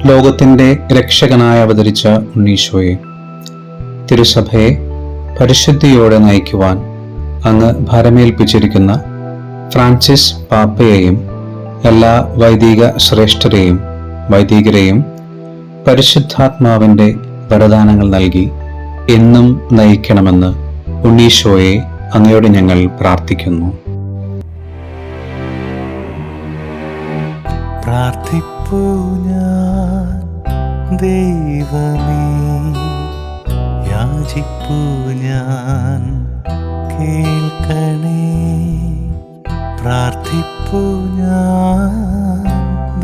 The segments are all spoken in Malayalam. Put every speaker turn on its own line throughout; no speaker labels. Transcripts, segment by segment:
ലോകത്തിൻ്റെ രക്ഷകനായി അവതരിച്ച ഉണ്ണീശോയെ, തിരുസഭയെ പരിശുദ്ധിയോടെ നയിക്കുവാൻ അങ്ങ് ഭരമേൽപ്പിച്ചിരിക്കുന്ന ഫ്രാൻസിസ് പാപ്പയെയും എല്ലാ വൈദിക ശ്രേഷ്ഠരെയും വൈദികരെയും പരിശുദ്ധാത്മാവിൻ്റെ വരദാനങ്ങൾ നൽകി എന്നും നയിക്കണമെന്ന് ഉണ്ണീശോയെ അങ്ങയോട് ഞങ്ങൾ പ്രാർത്ഥിക്കുന്നു.
പ്രാർത്ഥിപ്പൂ ഞാൻ ദൈവമേ, യാചിപ്പൂ ഞാൻ കേൾക്കണേ. പ്രാർത്ഥിപ്പൂ ഞാൻ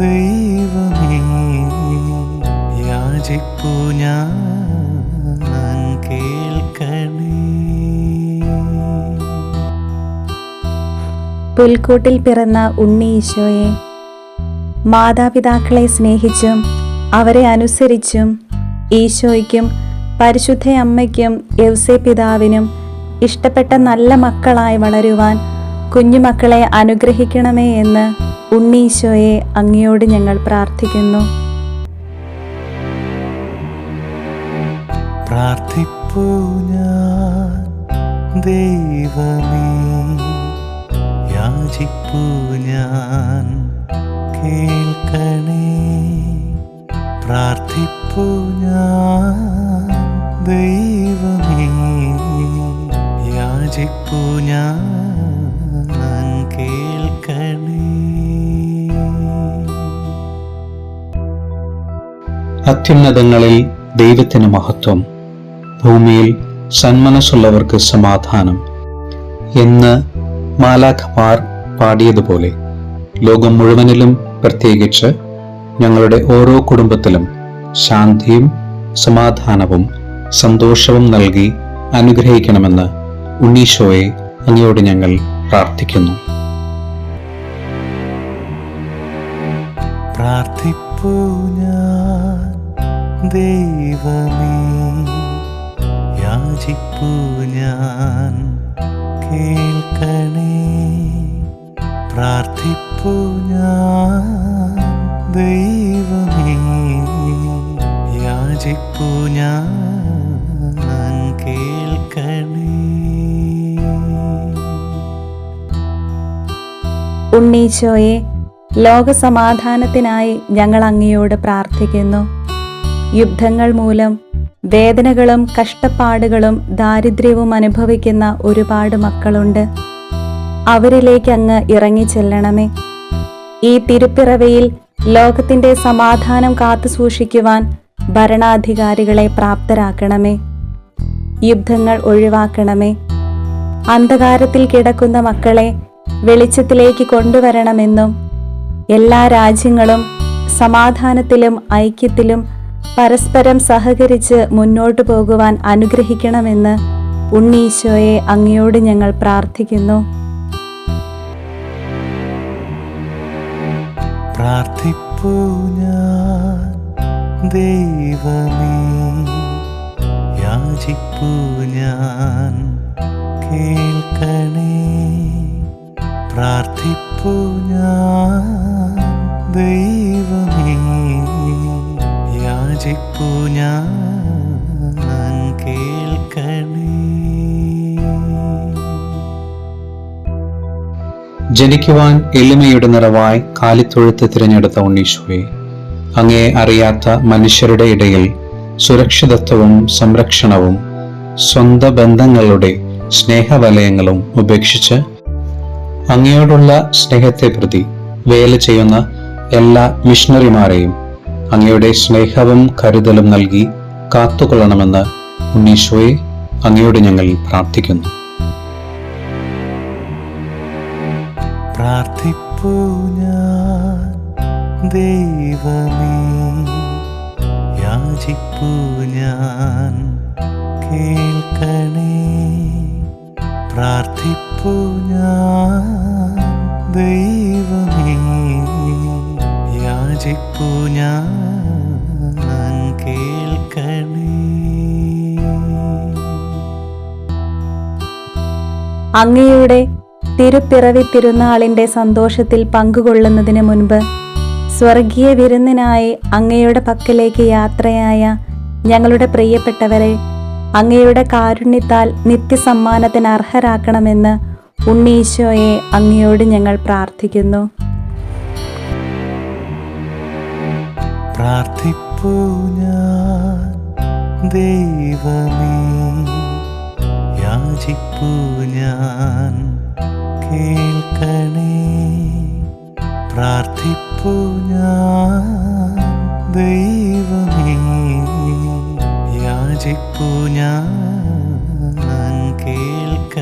ദൈവമേ, യാചിപ്പൂ ഞാൻ കേൾക്കണേ.
പുൽക്കൂട്ടിൽ പിറന്ന ഉണ്ണി ഈശോയെ, മാതാപിതാക്കളെ സ്നേഹിച്ചും അവരെ അനുസരിച്ചും ഈശോയ്ക്കും പരിശുദ്ധ അമ്മയ്ക്കും യൗസേ പിതാവിനും ഇഷ്ടപ്പെട്ട നല്ല മക്കളായി വളരുവാൻ കുഞ്ഞുമക്കളെ അനുഗ്രഹിക്കണമേ എന്ന് ഉണ്ണി ഈശോയെ അങ്ങയോട് ഞങ്ങൾ പ്രാർത്ഥിക്കുന്നു.
പ്രാർത്ഥിപ്പൂ ഞാൻ ദൈവമേ, യാചിപ്പൂ ഞാൻ കേൾക്കണേ. പ്രാർത്ഥിപ്പൂ ഞാൻ ദൈവമേ, യാചിപ്പൂ ഞാൻ കേൾക്കണേ.
അത്യുന്നതങ്ങളിൽ ദൈവത്തിന് മഹത്വം, ഭൂമിയിൽ സന്മനസ്സുള്ളവർക്ക് സമാധാനം എന്ന് മാലാഖമാർ പാടിയതുപോലെ ലോകം മുഴുവനിലും, പ്രത്യേകിച്ച് ഞങ്ങളുടെ ഓരോ കുടുംബത്തിലും ശാന്തിയും സമാധാനവും സന്തോഷവും നൽകി അനുഗ്രഹിക്കണമെന്ന് ഉണ്ണീശോയെ അങ്ങയോട് ഞങ്ങൾ പ്രാർത്ഥിക്കുന്നു.
പ്രാർത്ഥിപ്പൂ ഞാൻ ദൈവമേ, യാചിപ്പൂ ഞാൻ കേൾക്കണേ. പ്രാർത്ഥിപ്പൂ ഞാൻ ദൈവമേ, യാചിപ്പൂ ഞാൻ കേൾക്കണേ.
ഉണ്ണീശോയെ, ലോകസമാധാനത്തിനായി ഞങ്ങൾ അങ്ങയോട് പ്രാർത്ഥിക്കുന്നു. യുദ്ധങ്ങൾ മൂലം വേദനകളും കഷ്ടപ്പാടുകളും ദാരിദ്ര്യവും അനുഭവിക്കുന്ന ഒരുപാട് മക്കളുണ്ട്. അവരിലേക്ക് അങ്ങ് ഇറങ്ങിച്ചെല്ലണമേ. ഈ തിരുപ്പിറവിയിൽ ലോകത്തിന്റെ സമാധാനം കാത്തു സൂക്ഷിക്കുവാൻ ഭരണാധികാരികളെ പ്രാപ്തരാക്കണമേ. യുദ്ധങ്ങൾ ഒഴിവാക്കണമേ. അന്ധകാരത്തിൽ കിടക്കുന്ന മക്കളെ വെളിച്ചത്തിലേക്ക് കൊണ്ടുവരണമെന്നും എല്ലാ രാജ്യങ്ങളും സമാധാനത്തിലും ഐക്യത്തിലും പരസ്പരം സഹകരിച്ച് മുന്നോട്ടു പോകുവാൻ അനുഗ്രഹിക്കണമെന്ന് ഉണ്ണീശോയെ അങ്ങയോട് ഞങ്ങൾ പ്രാർത്ഥിക്കുന്നു.
പ്രാർത്ഥിപ്പൂ ഞാൻ ദൈവമേ, യാചിപ്പൂ ഞാൻ കേൾക്കണേ. പ്രാർത്ഥിപ്പൂ ഞാൻ ദൈവമേ, യാചിപ്പൂ ഞാൻ കേൾക്കണേ.
ജനിക്കുവാൻ എളിമയുടെ നിറവായി കാലിത്തൊഴുത്ത് തിരഞ്ഞെടുത്ത ഉണ്ണീശോയെ, അങ്ങേ അറിയാത്ത മനുഷ്യരുടെ ഇടയിൽ സുരക്ഷിതത്വവും സംരക്ഷണവും സ്വന്തം ബന്ധങ്ങളുടെ സ്നേഹവലയങ്ങളും ഉപേക്ഷിച്ച് അങ്ങയോടുള്ള സ്നേഹത്തെ പ്രതി വേല ചെയ്യുന്ന എല്ലാ മിഷണറിമാരെയും അങ്ങയുടെ സ്നേഹവും കരുതലും നൽകി കാത്തുകൊള്ളണമെന്ന് ഉണ്ണീശോയെ അങ്ങയോട് ഞങ്ങൾ പ്രാർത്ഥിക്കുന്നു.
പ്രാർത്ഥിപ്പൂ ഞാൻ ദൈവമേ, യാചിപ്പൂ ഞാൻ കേൾക്കണേ. പ്രാർത്ഥിപ്പൂ ഞാൻ ദൈവമേ, യാചിപ്പൂ ഞാൻ കേൾക്കണേ.
അങ്ങയുടെ തിരുപ്പിറവി തിരുനാളിൻ്റെ സന്തോഷത്തിൽ പങ്കുകൊള്ളുന്നതിന് മുൻപ് സ്വർഗീയ വിരുന്നിനായി അങ്ങയുടെ പക്കലേക്ക് യാത്രയായ ഞങ്ങളുടെ പ്രിയപ്പെട്ടവരെ അങ്ങയുടെ കാരുണ്യത്താൽ നിത്യസമ്മാനത്തിന് അർഹരാക്കണമെന്ന് ഉണ്ണീശോയെ അങ്ങയോട് ഞങ്ങൾ പ്രാർത്ഥിക്കുന്നു.
പ്രാർത്ഥിപ്പൂ ഞാൻ ദൈവമേ, യാചിപ്പൂ ഞാൻ കേൾക്കണേ. പ്രാർത്ഥിപ്പൂ ഞാൻ ദൈവമേ, യാചിപ്പൂ ഞാൻ കേൾക്കണേ.